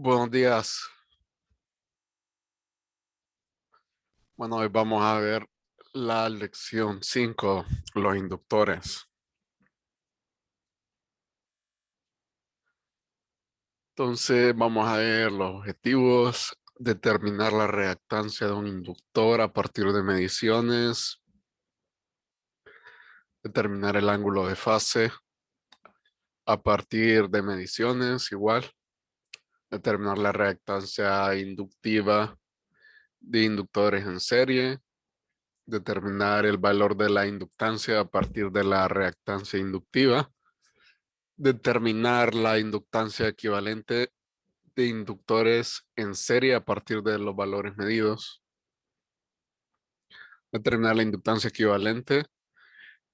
Buenos días. Bueno, hoy vamos a ver la lección 5, los inductores. Entonces, vamos a ver los objetivos, determinar la reactancia de un inductor a partir de mediciones, determinar el ángulo de fase a partir de mediciones, igual, determinar la reactancia inductiva de inductores en serie, determinar el valor de la inductancia a partir de la reactancia inductiva, determinar la inductancia equivalente de inductores en serie a partir de los valores medidos, determinar la inductancia equivalente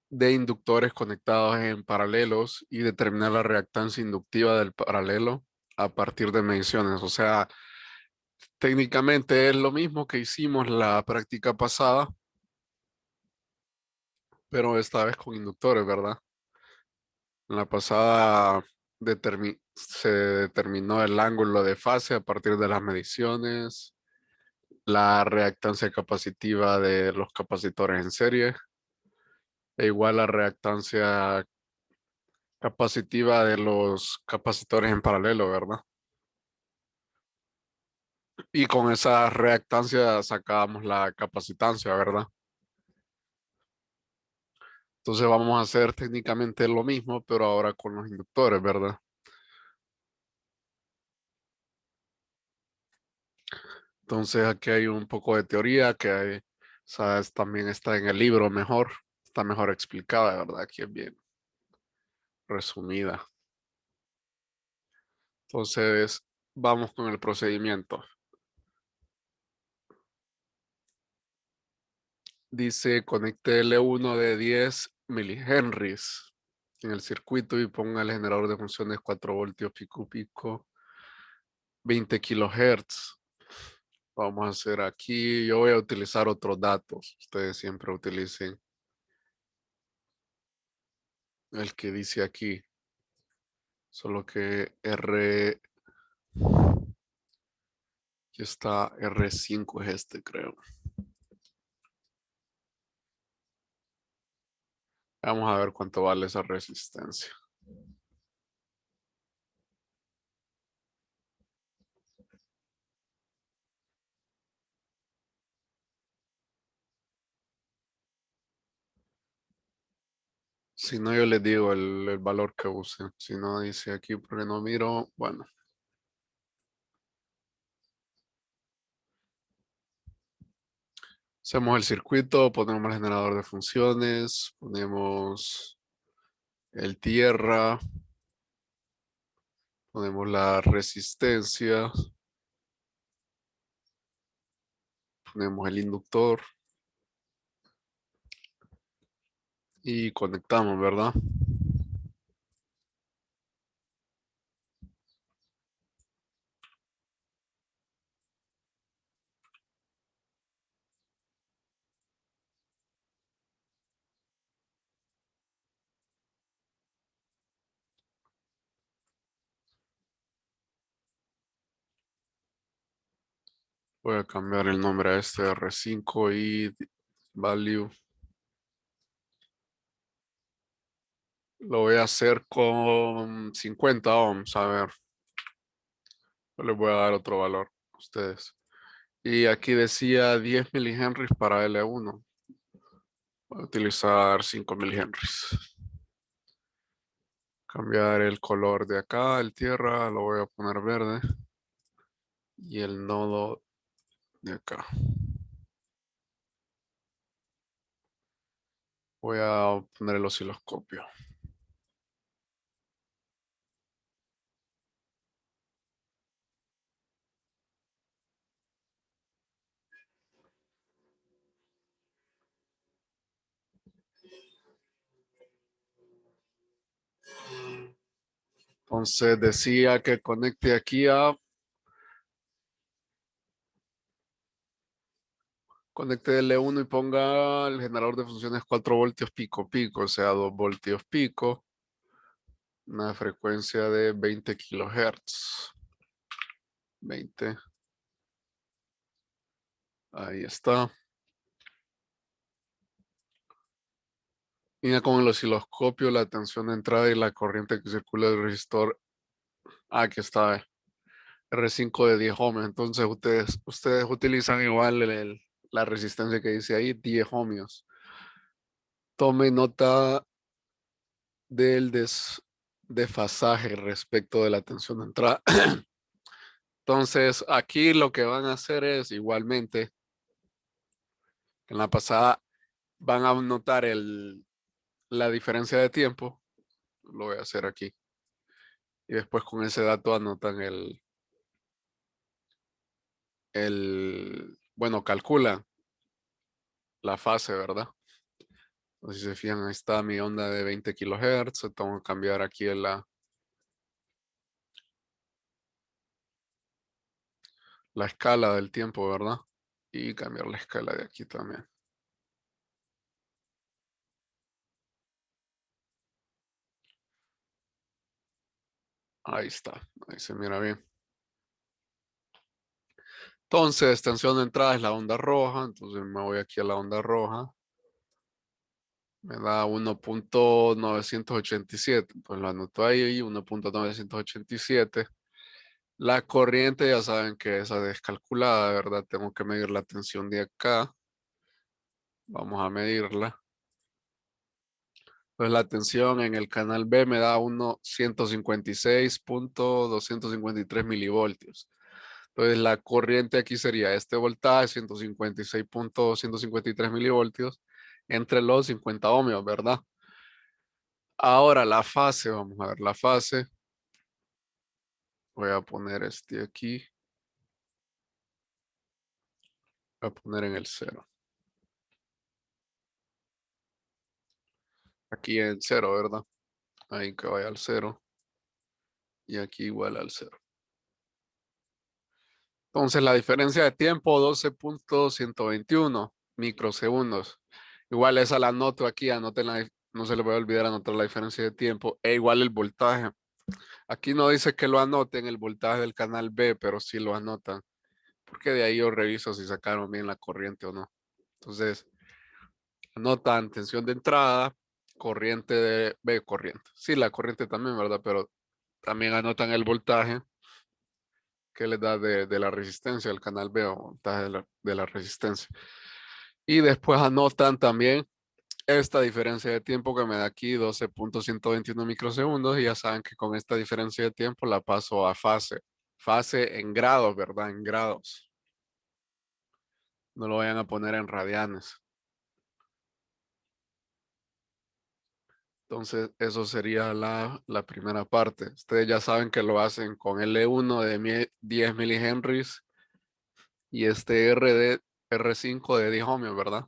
de inductores conectados en paralelos y determinar la reactancia inductiva del paralelo a partir de mediciones. O sea, técnicamente es lo mismo que hicimos la práctica pasada, pero esta vez con inductores, ¿verdad? En la pasada se determinó el ángulo de fase a partir de las mediciones, la reactancia capacitiva de los capacitores en serie, e igual la reactancia capacitiva de los capacitores en paralelo, ¿verdad? Y con esa reactancia sacábamos la capacitancia, ¿verdad? Entonces vamos a hacer técnicamente lo mismo, pero ahora con los inductores, ¿verdad? Entonces aquí hay un poco de teoría que hay, sabes, también está en el libro mejor, está mejor explicada, ¿verdad? Aquí es bien resumida. Entonces vamos con el procedimiento. Dice conecte L1 de 10 milihenries en el circuito y ponga el generador de funciones 4 voltios pico pico, 20 kilohertz. Vamos a hacer aquí, yo voy a utilizar otros datos. Ustedes siempre utilicen el que dice aquí. Solo que aquí está R5 es este, creo. Vamos a ver cuánto vale esa resistencia. Si no, yo les digo el valor que use. Si no, dice aquí porque no miro. Bueno, hacemos el circuito, ponemos el generador de funciones, ponemos el tierra, ponemos la resistencia, ponemos el inductor y conectamos, ¿verdad? Voy a cambiar el nombre a este R5 y value. Lo voy a hacer con 50 ohms, a ver. Yo les voy a dar otro valor a ustedes. Y aquí decía 10 milihenries para L1. Voy a utilizar 5 milihenries. Cambiar el color de acá, el tierra, lo voy a poner verde. Y el nodo de acá. Voy a poner el osciloscopio. Entonces decía que conecte aquí a... Conecte L1 y ponga el generador de funciones 4 voltios pico pico, o sea, 2 voltios pico. Una frecuencia de 20 kilohertz. 20. Ahí está. Y con el osciloscopio, la tensión de entrada y la corriente que circula del resistor. Aquí está. R5 de 10 ohmios. Entonces ustedes utilizan igual la resistencia que dice ahí, 10 ohmios. Tome nota del desfasaje respecto de la tensión de entrada. Entonces, aquí lo que van a hacer es igualmente, en la pasada van a notar la diferencia de tiempo. Lo voy a hacer aquí. Y después con ese dato anotan bueno, calculan la fase, ¿verdad? Entonces, si se fijan, ahí está mi onda de 20 kilohertz. Tengo que cambiar aquí la escala del tiempo, ¿verdad? Y cambiar la escala de aquí también. Ahí está, ahí se mira bien. Entonces, tensión de entrada es la onda roja. Entonces me voy aquí a la onda roja. Me da 1.987. Entonces lo anoto ahí, 1.987. La corriente ya saben que esa descalculada, ¿verdad? Tengo que medir la tensión de acá. Vamos a medirla. Pues la tensión en el canal B me da 156.253 milivoltios. Entonces la corriente aquí sería este voltaje, 156.153 milivoltios, entre los 50 ohmios, ¿verdad? Ahora la fase, vamos a ver la fase. Voy a poner este aquí. Voy a poner en el cero. Aquí en cero, ¿verdad? Ahí que vaya al cero. Y aquí igual al cero. Entonces la diferencia de tiempo, 12.121 microsegundos. Igual esa la anoto aquí, anótenla, no se les voy a olvidar anotar la diferencia de tiempo. E igual el voltaje. Aquí no dice que lo anoten el voltaje del canal B, pero sí lo anotan. Porque de ahí yo reviso si sacaron bien la corriente o no. Entonces, anotan tensión de entrada, corriente de B, corriente. Sí, la corriente también, ¿verdad? Pero también anotan el voltaje que les da de la resistencia del canal B o voltaje de la resistencia. Y después anotan también esta diferencia de tiempo que me da aquí 12.121 microsegundos y ya saben que con esta diferencia de tiempo la paso a fase. Fase en grados, ¿verdad? En grados. No lo vayan a poner en radianes. Entonces, eso sería la primera parte. Ustedes ya saben que lo hacen con L1 de 10 milihenries y este R5 de 10 ohmios, ¿verdad?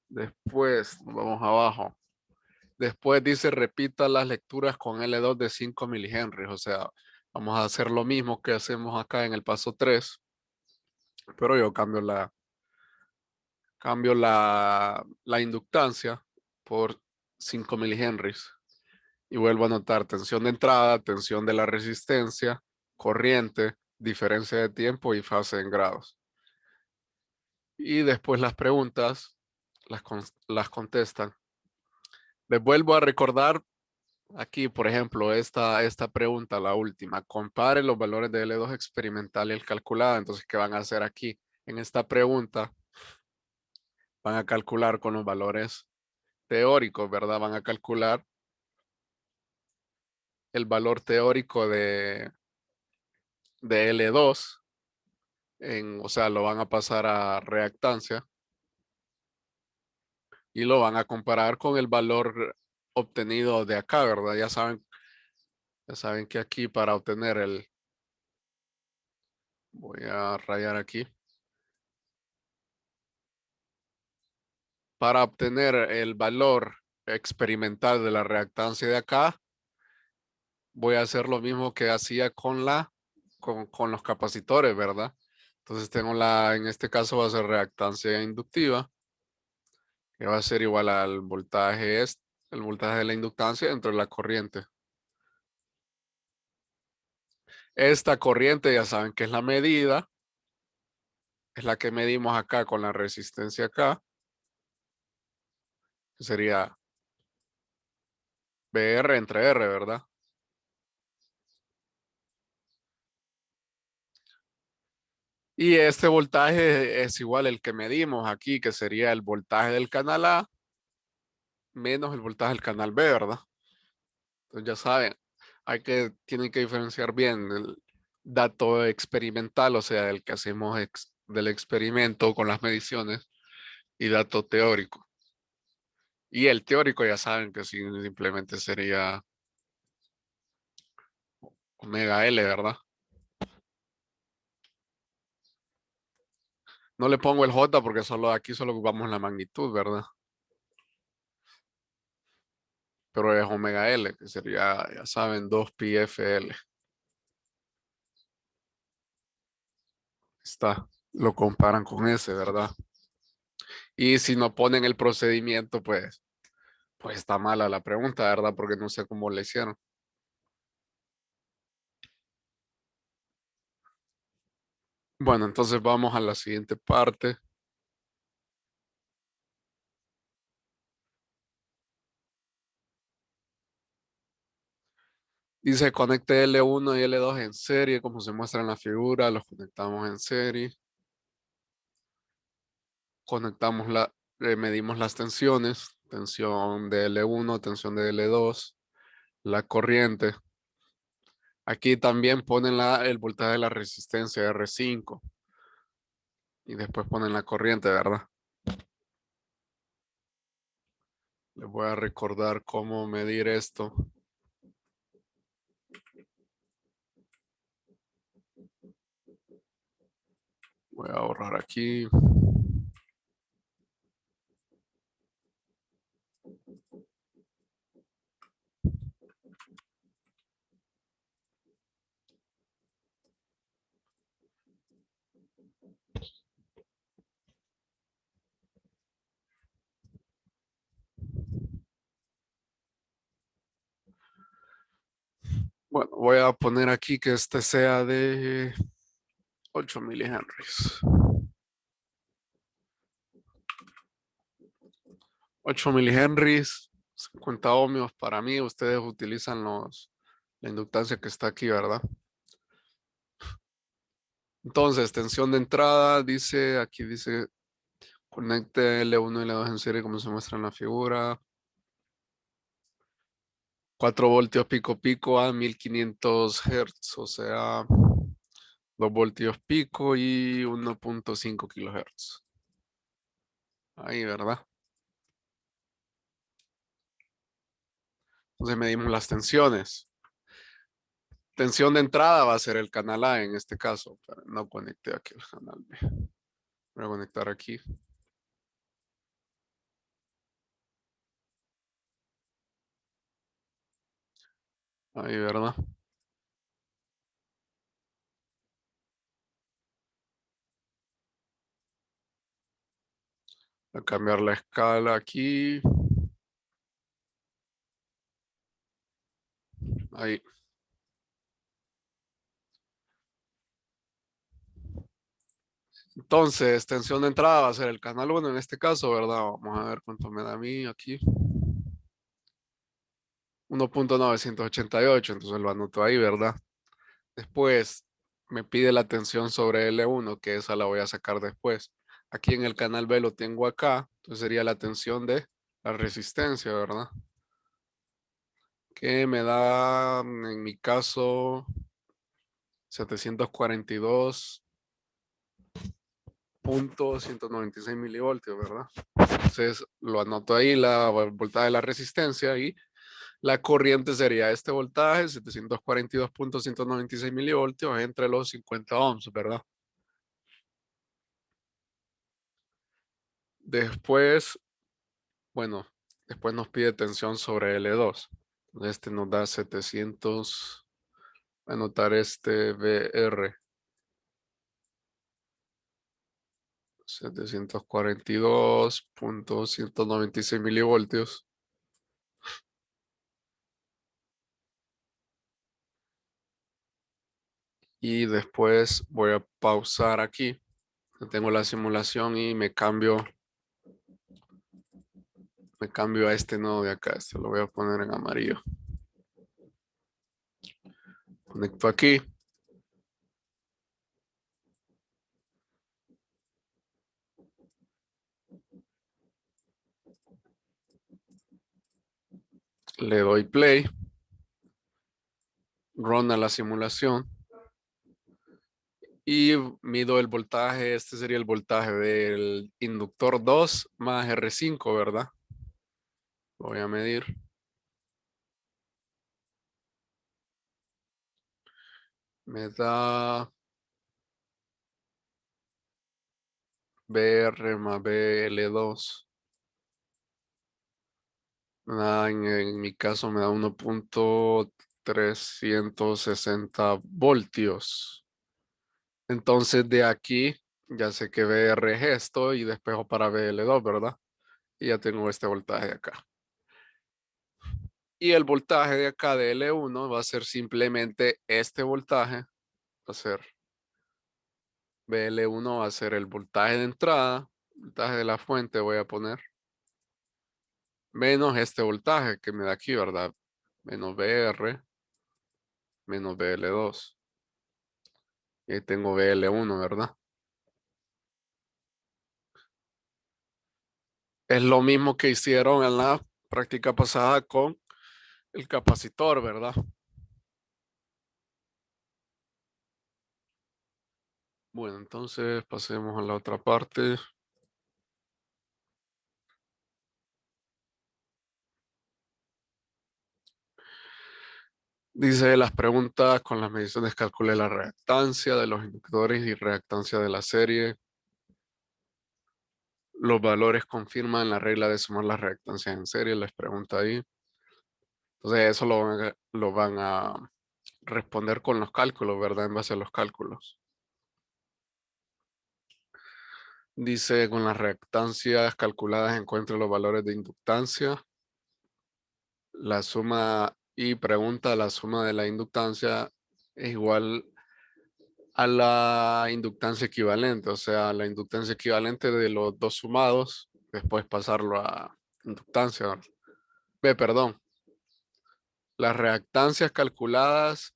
Después, nos vamos abajo. Después dice repita las lecturas con L2 de 5 milihenries. O sea, vamos a hacer lo mismo que hacemos acá en el paso 3, pero yo cambio la inductancia por 5 milihenries. Y vuelvo a anotar tensión de entrada, tensión de la resistencia, corriente, diferencia de tiempo y fase en grados. Y después las preguntas las contestan. Les vuelvo a recordar aquí, por ejemplo, esta pregunta, la última. Compare los valores de L2 experimental y el calculado. Entonces, ¿qué van a hacer aquí? En esta pregunta van a calcular con los valores teóricos, ¿verdad? Van a calcular el valor teórico de L2. O sea, lo van a pasar a reactancia y lo van a comparar con el valor obtenido de acá, ¿verdad? Ya saben que aquí voy a rayar aquí, para obtener el valor experimental de la reactancia de acá, voy a hacer lo mismo que hacía con los capacitores, ¿verdad? Entonces tengo en este caso va a ser reactancia inductiva, que va a ser igual al voltaje el voltaje de la inductancia entre la corriente. Esta corriente ya saben que es la medida, es la que medimos acá con la resistencia acá, que sería BR entre R, ¿verdad? Y este voltaje es igual el que medimos aquí, que sería el voltaje del canal A menos el voltaje del canal B, ¿verdad? Entonces ya saben, tienen que diferenciar bien el dato experimental, o sea, el que hacemos del experimento con las mediciones, y dato teórico. Y el teórico ya saben que simplemente sería omega L, ¿verdad? No le pongo el J porque solo aquí solo ocupamos la magnitud, ¿verdad? Pero es omega L, que sería, ya saben, 2 pi f L. Está, lo comparan con ese, ¿verdad? Y si no ponen el procedimiento, pues está mala la pregunta, ¿verdad? Porque no sé cómo le hicieron. Bueno, entonces vamos a la siguiente parte. Dice conecte L1 y L2 en serie, como se muestra en la figura, los conectamos en serie. Conectamos medimos las tensiones, tensión de L1, tensión de L2, la corriente. Aquí también ponen el voltaje de la resistencia R5 y después ponen la corriente, ¿verdad? Les voy a recordar cómo medir esto. Voy a borrar aquí. Bueno, voy a poner aquí que este sea de 8 milihenries. 8 milihenries, 50 ohmios para mí. Ustedes utilizan la inductancia que está aquí, ¿verdad? Entonces, tensión de entrada, aquí dice, conecte L1 y L2 en serie como se muestra en la figura. 4 voltios pico pico a 1500 Hz, o sea, 2 voltios pico y 1.5 kilohertz. Ahí, ¿verdad? Entonces medimos las tensiones. Tensión de entrada va a ser el canal A en este caso, pero no conecté aquí el canal B. Voy a conectar aquí. Ahí, ¿verdad? Voy a cambiar la escala aquí. Ahí. Entonces, tensión de entrada va a ser el canal 1 en este caso, ¿verdad? Vamos a ver cuánto me da a mí aquí. 1.988, entonces lo anoto ahí, ¿verdad? Después me pide la tensión sobre L1, que esa la voy a sacar después. Aquí en el canal B lo tengo acá, entonces sería la tensión de la resistencia, ¿verdad? Que me da, en mi caso, 742.196 milivoltios, ¿verdad? Entonces lo anoto ahí, la voltaje de la resistencia, y la corriente sería este voltaje, 742.196 milivoltios entre los 50 ohms, ¿verdad? Después, bueno, después nos pide tensión sobre L2. Este nos da 700, voy a anotar este VR, 742.196 milivoltios. Y después voy a pausar aquí. Tengo la simulación y me cambio a este nodo de acá. Este lo voy a poner en amarillo. Conecto aquí. Le doy play. Run a la simulación. Y mido el voltaje. Este sería el voltaje del inductor 2 más R5, ¿verdad? Lo voy a medir. Me da BR más BL2. En mi caso me da 1.360 voltios. Entonces de aquí ya sé que BR es esto y despejo para BL2, ¿verdad? Y ya tengo este voltaje de acá. Y el voltaje de acá de L1 va a ser simplemente este voltaje. Va a ser BL1 va a ser el voltaje de entrada, voltaje de la fuente voy a poner, menos este voltaje que me da aquí, ¿verdad? Menos BR, menos BL2. Y ahí tengo BL1, ¿verdad? Es lo mismo que hicieron en la práctica pasada con el capacitor, ¿verdad? Bueno, entonces pasemos a la otra parte. Dice las preguntas con las mediciones calcule la reactancia de los inductores y reactancia de la serie. Los valores confirman la regla de sumar las reactancias en serie, les pregunta ahí. Entonces eso lo van a responder con los cálculos, ¿verdad? En base a los cálculos. Dice con las reactancias calculadas encuentre los valores de inductancia. La suma y pregunta la suma de la inductancia es igual a la inductancia equivalente, o sea, la inductancia equivalente de los dos sumados, después pasarlo a inductancia. Perdón, las reactancias calculadas,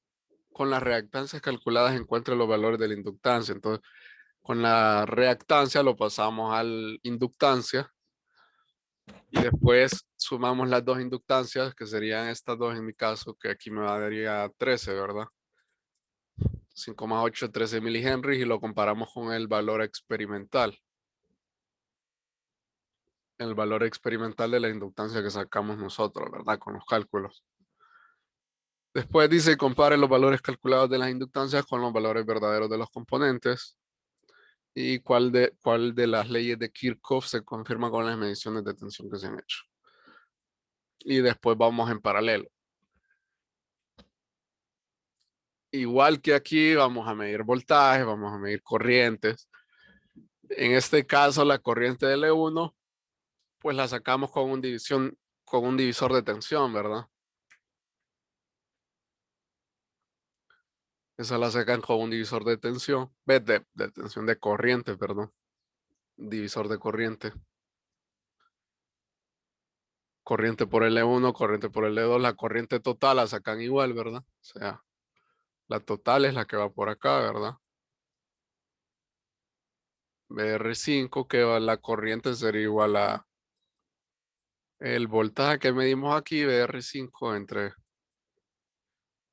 con las reactancias calculadas encuentre los valores de la inductancia. Entonces, con la reactancia lo pasamos al inductancia y después sumamos las dos inductancias, que serían estas dos en mi caso, que aquí me daría 13, ¿verdad? 5 más 8, 13 milihenries y lo comparamos con el valor experimental. El valor experimental de la inductancia que sacamos nosotros, ¿verdad? Con los cálculos. Después dice, compare los valores calculados de las inductancias con los valores verdaderos de los componentes y cuál de las leyes de Kirchhoff se confirma con las mediciones de tensión que se han hecho. Y después vamos en paralelo. Igual que aquí, vamos a medir voltaje, vamos a medir corrientes. En este caso, la corriente de L1, pues la sacamos con un divisor de tensión, ¿verdad? Esa la sacan con un divisor de tensión, de tensión de corriente, perdón. Divisor de corriente. Corriente por L1, corriente por L2, la corriente total la sacan igual, ¿verdad? O sea, la total es la que va por acá, ¿verdad? BR5, que va la corriente sería igual a el voltaje que medimos aquí, BR5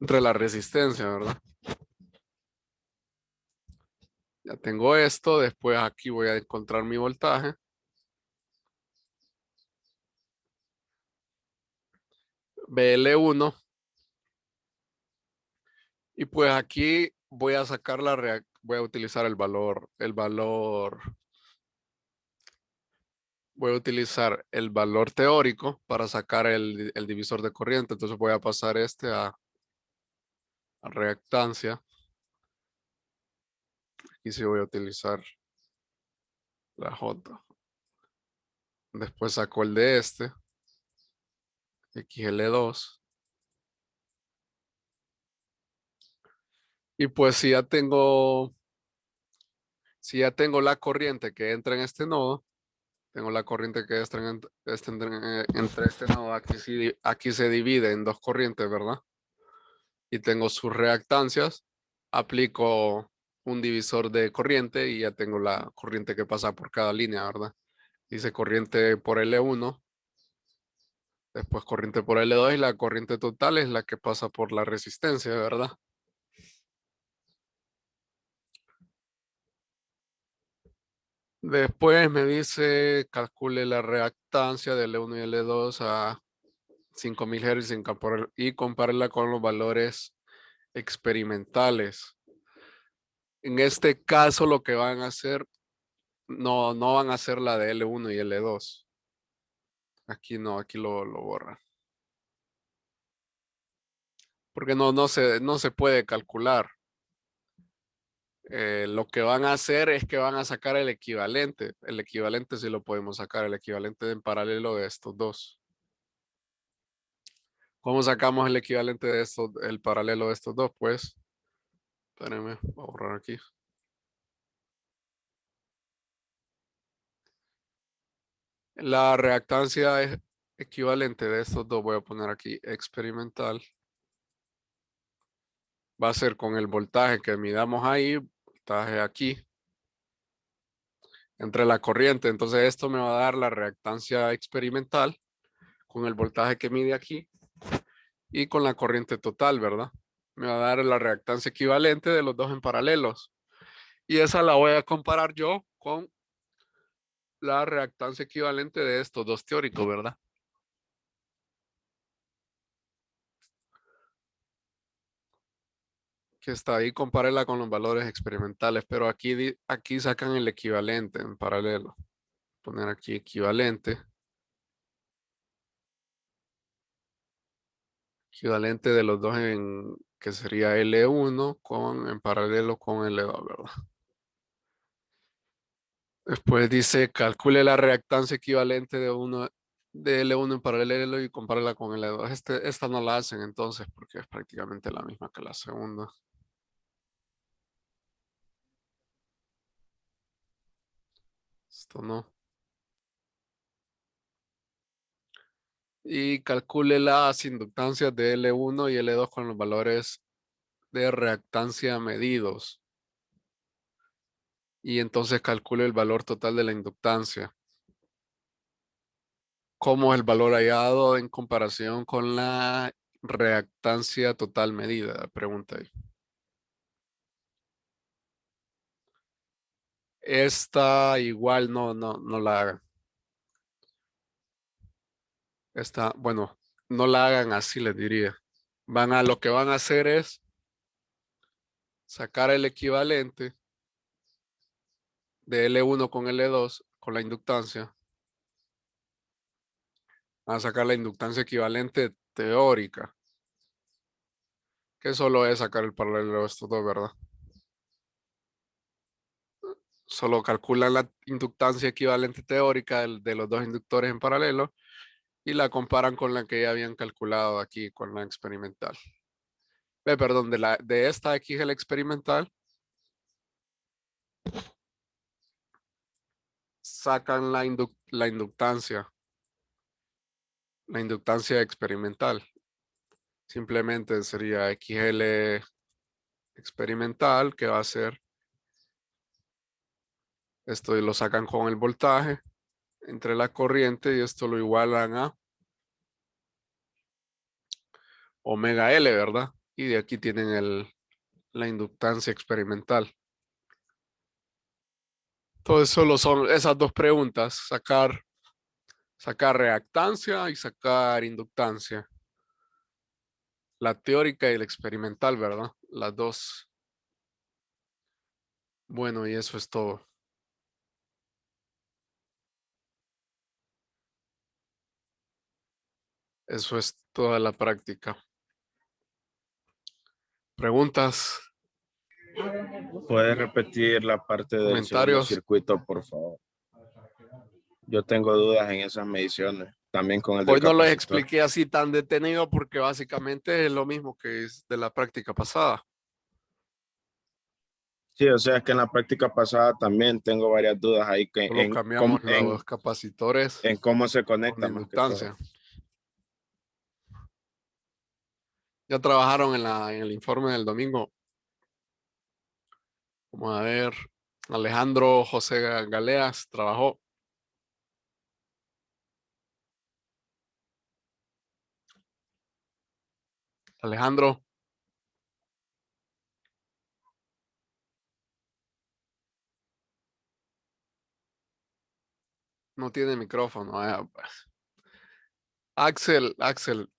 entre la resistencia, ¿verdad? Ya tengo esto, después aquí voy a encontrar mi voltaje. BL1. Y pues aquí voy a sacar voy a utilizar voy a utilizar el valor teórico para sacar el divisor de corriente. Entonces voy a pasar este a reactancia. Aquí sí voy a utilizar la J. Después saco el de este, XL2. Y pues si ya tengo la corriente que entra en este nodo, tengo la corriente que entra entre este nodo, aquí se divide en dos corrientes, ¿verdad? Y tengo sus reactancias, aplico un divisor de corriente y ya tengo la corriente que pasa por cada línea, ¿verdad? Dice corriente por L1, después corriente por L2 y la corriente total es la que pasa por la resistencia, ¿verdad? Después me dice calcule la reactancia de L1 y L2 a 5000 Hz y compárela con los valores experimentales. En este caso lo que van a hacer, no van a hacer la de L1 y L2. Aquí no, aquí lo borran. Porque no se puede calcular. Lo que van a hacer es que van a sacar el equivalente. El equivalente sí lo podemos sacar, el equivalente en paralelo de estos dos. ¿Cómo sacamos el equivalente de estos, el paralelo de estos dos? Pues, espérenme, voy a borrar aquí. La reactancia es equivalente de estos dos, voy a poner aquí experimental. Va a ser con el voltaje que midamos ahí, voltaje aquí, entre la corriente. Entonces esto me va a dar la reactancia experimental con el voltaje que mide aquí y con la corriente total, ¿verdad? Me va a dar la reactancia equivalente de los dos en paralelos. Y esa la voy a comparar yo con la reactancia equivalente de estos dos teóricos, ¿verdad? Que está ahí, compárela con los valores experimentales, pero aquí sacan el equivalente en paralelo. Poner aquí equivalente. Equivalente de los dos que sería L1 en paralelo con L2, ¿verdad? Después dice, calcule la reactancia equivalente de L1 en paralelo y compárela con L2. Esta no la hacen entonces porque es prácticamente la misma que la segunda. Esto no. Y calcule las inductancias de L1 y L2 con los valores de reactancia medidos. Y entonces calcule el valor total de la inductancia. ¿Cómo es el valor hallado en comparación con la reactancia total medida? Pregunta ahí. Esta igual no la hagan. Bueno, no la hagan así, les diría. Lo que van a hacer es sacar el equivalente de L1 con L2 con la inductancia. Van a sacar la inductancia equivalente teórica, que solo es sacar el paralelo de estos dos, ¿verdad? Solo calculan la inductancia equivalente teórica de los dos inductores en paralelo y la comparan con la que ya habían calculado aquí con la experimental. Perdón, de esta X el experimental, sacan la inductancia experimental. Simplemente sería XL experimental, que va a ser esto y lo sacan con el voltaje entre la corriente y esto lo igualan a omega L, ¿verdad? Y de aquí tienen la inductancia experimental. Entonces solo son esas dos preguntas, sacar reactancia y sacar inductancia. La teórica y la experimental, ¿verdad? Las dos. Bueno, y eso es todo. Eso es toda la práctica. ¿Preguntas? ¿Puedes repetir la parte del segundo ¿Comentarios? circuito, por favor? Yo tengo dudas en esas mediciones, también con el del Hoy no les capacitor. expliqué así tan detenido porque básicamente es lo mismo que es de la práctica pasada. Sí, o sea, que en la práctica pasada también tengo varias dudas ahí que Solo cambiamos los capacitores en cómo se con conecta más que todo. inductancia. Ya trabajaron en el informe del domingo. Vamos a ver. Alejandro José Galeas trabajó. Alejandro, no tiene micrófono. Pues. Axel,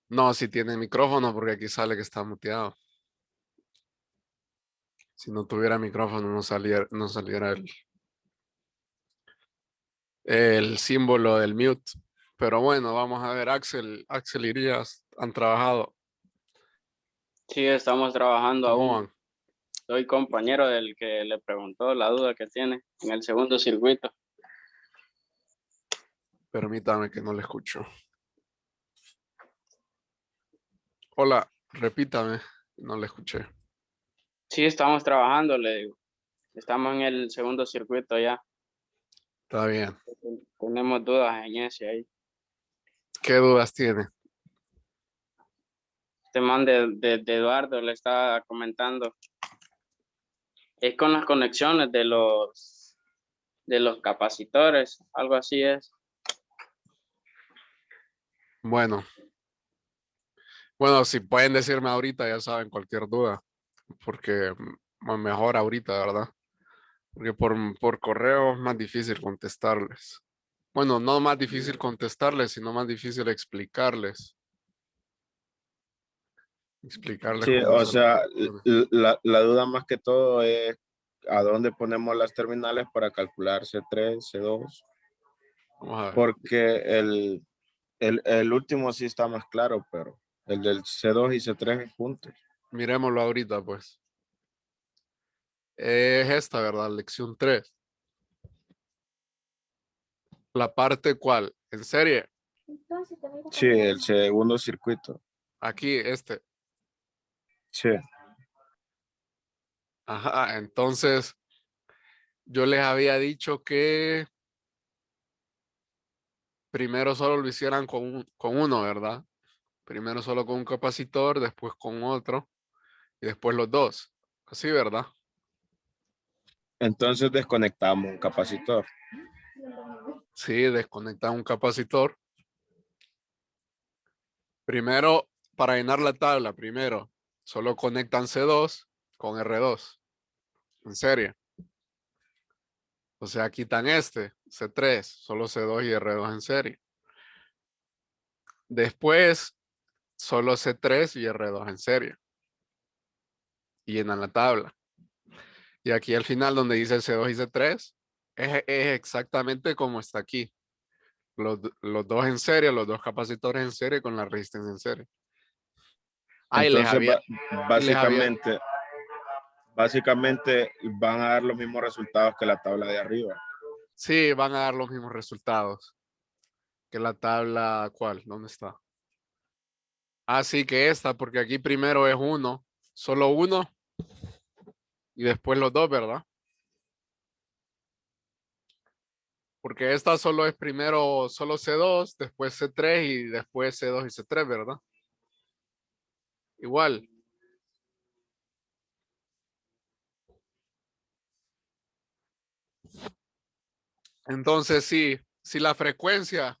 no, sí tiene micrófono porque aquí sale que está muteado. Si no tuviera micrófono no saliera el símbolo del mute. Pero bueno, vamos a ver, Axel Irías han trabajado. Sí, estamos trabajando ¿Cómo aún. van? Soy compañero del que le preguntó la duda que tiene en el segundo circuito. Permítame que no le escucho. Hola, repítame, no le escuché. Sí, estamos trabajando, le digo. Estamos en el segundo circuito ya. Está bien. Tenemos dudas en ese ahí. ¿Qué dudas tiene? Este man de Eduardo le estaba comentando. Es con las conexiones de los capacitores, algo así es. Bueno, si pueden decirme ahorita, ya saben, cualquier duda, porque mejor ahorita, ¿verdad? Porque por correo es más difícil contestarles. Bueno, no más difícil contestarles, sino más difícil explicarles. Explicarles Sí, cómo o hacer las sea, conexiones. la duda más que todo es a dónde ponemos las terminales para calcular C3, C2, Vamos a ver. porque el último sí está más claro, pero el del C2 y C3 juntos. Miremoslo ahorita, pues. Es esta, ¿verdad? Lección 3. La parte cuál, en serie. Sí, el segundo circuito. Aquí, este. Sí. Ajá, entonces yo les había dicho que primero solo lo hicieran con uno, ¿verdad? Primero solo con un capacitor, después con otro y después los dos. Así, ¿verdad? Entonces desconectamos un capacitor. Sí, desconectar un capacitor. Primero, para llenar la tabla, primero solo conectan C2 con R2 en serie. O sea, quitan este, C3, solo C2 y R2 en serie. Después, solo C3 y R2 en serie. Y llenan la tabla. Y aquí al final donde dice C2 y C3, es exactamente como está aquí. Los dos en serie, los dos capacitores en serie con la resistencia en serie. Ah, Entonces, y les había, básicamente van a dar los mismos resultados que la tabla de arriba. sí, van a dar los mismos resultados que la tabla, ¿cuál? ¿Dónde está? Ah, sí, que esta, porque aquí primero es uno, solo uno, y después los dos, ¿verdad? Porque esta solo es primero solo C2, después C3 y después C2 y C3, ¿verdad? Igual. Entonces, sí, si la frecuencia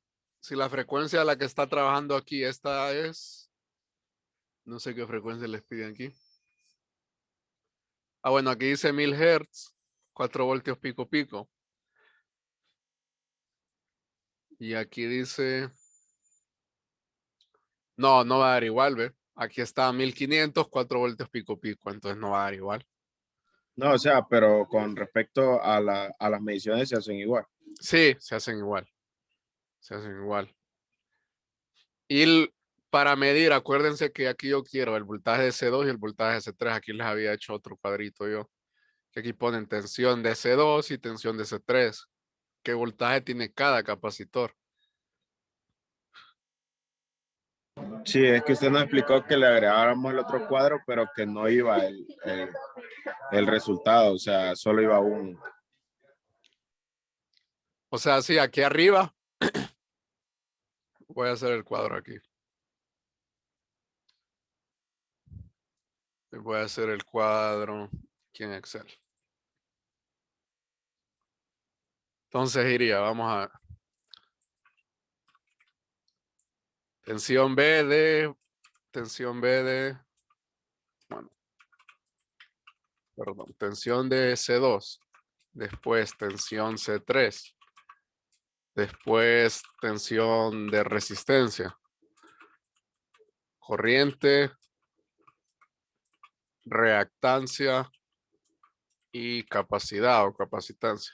a la que está trabajando aquí, esta es, no sé qué frecuencia les piden aquí. Ah, bueno, aquí dice 1000 Hz, 4 voltios pico pico. Y aquí dice, no va a dar igual, ¿ve? Aquí está 1500, 4 voltios pico pico, entonces no va a dar igual. No, o sea, pero con respecto a las mediciones se hacen igual. Sí, se hacen igual, se hacen igual. Y para medir, acuérdense que aquí yo quiero el voltaje de C2 y el voltaje de C3. Aquí les había hecho otro cuadrito yo. Que aquí ponen tensión de C2 y tensión de C3. ¿Qué voltaje tiene cada capacitor? Sí, es que usted nos explicó que le agregáramos el otro cuadro, pero que no iba el resultado, o sea, solo iba uno. O sea, sí, aquí arriba voy a hacer el cuadro aquí. Voy a hacer el cuadro aquí en Excel. Entonces iría, vamos a tensión bueno, perdón, tensión de C2, después tensión C3, después tensión de resistencia, corriente, reactancia y capacidad o capacitancia.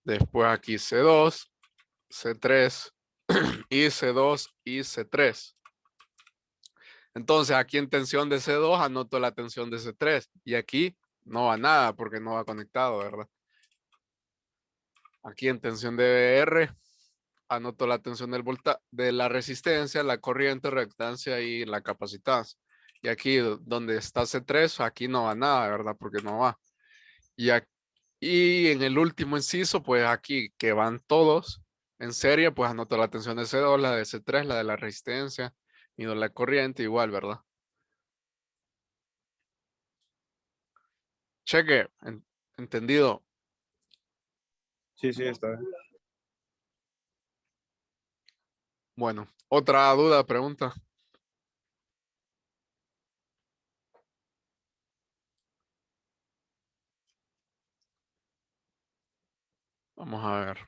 Después aquí C2, C3 y C2 y C3. Entonces aquí en tensión de C2 anoto la tensión de C3 y aquí no va nada porque no va conectado, ¿verdad? Aquí en tensión de R anoto la tensión de la resistencia, la corriente, reactancia y la capacitancia. Y aquí donde está C3, aquí no va nada, ¿verdad? Porque no va. Y en el último inciso, pues aquí que van todos en serie, pues anoto la tensión de C2, la de C3, la de la resistencia y de la corriente igual, ¿verdad? Cheque, entendido. Sí, sí, está bien. Bueno, otra duda, pregunta. Vamos a ver.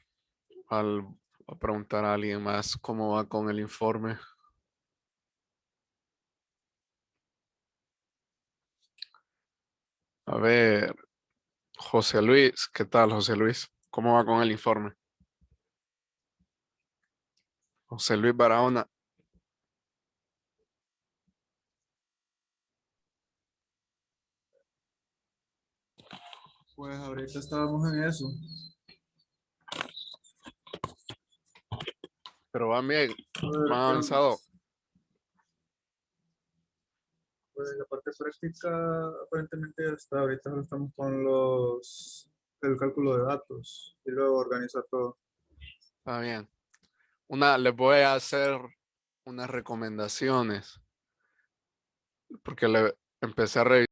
A preguntar a alguien más cómo va con el informe. A ver, José Luis, ¿qué tal, José Luis? ¿Cómo va con el informe? José Luis Barahona. Pues ahorita estábamos en eso. Pero van bien, A ver, van avanzado. pues la parte práctica aparentemente hasta ahorita solo estamos con el cálculo de datos y luego organizar todo. Está bien. Les voy a hacer unas recomendaciones porque le empecé a revisar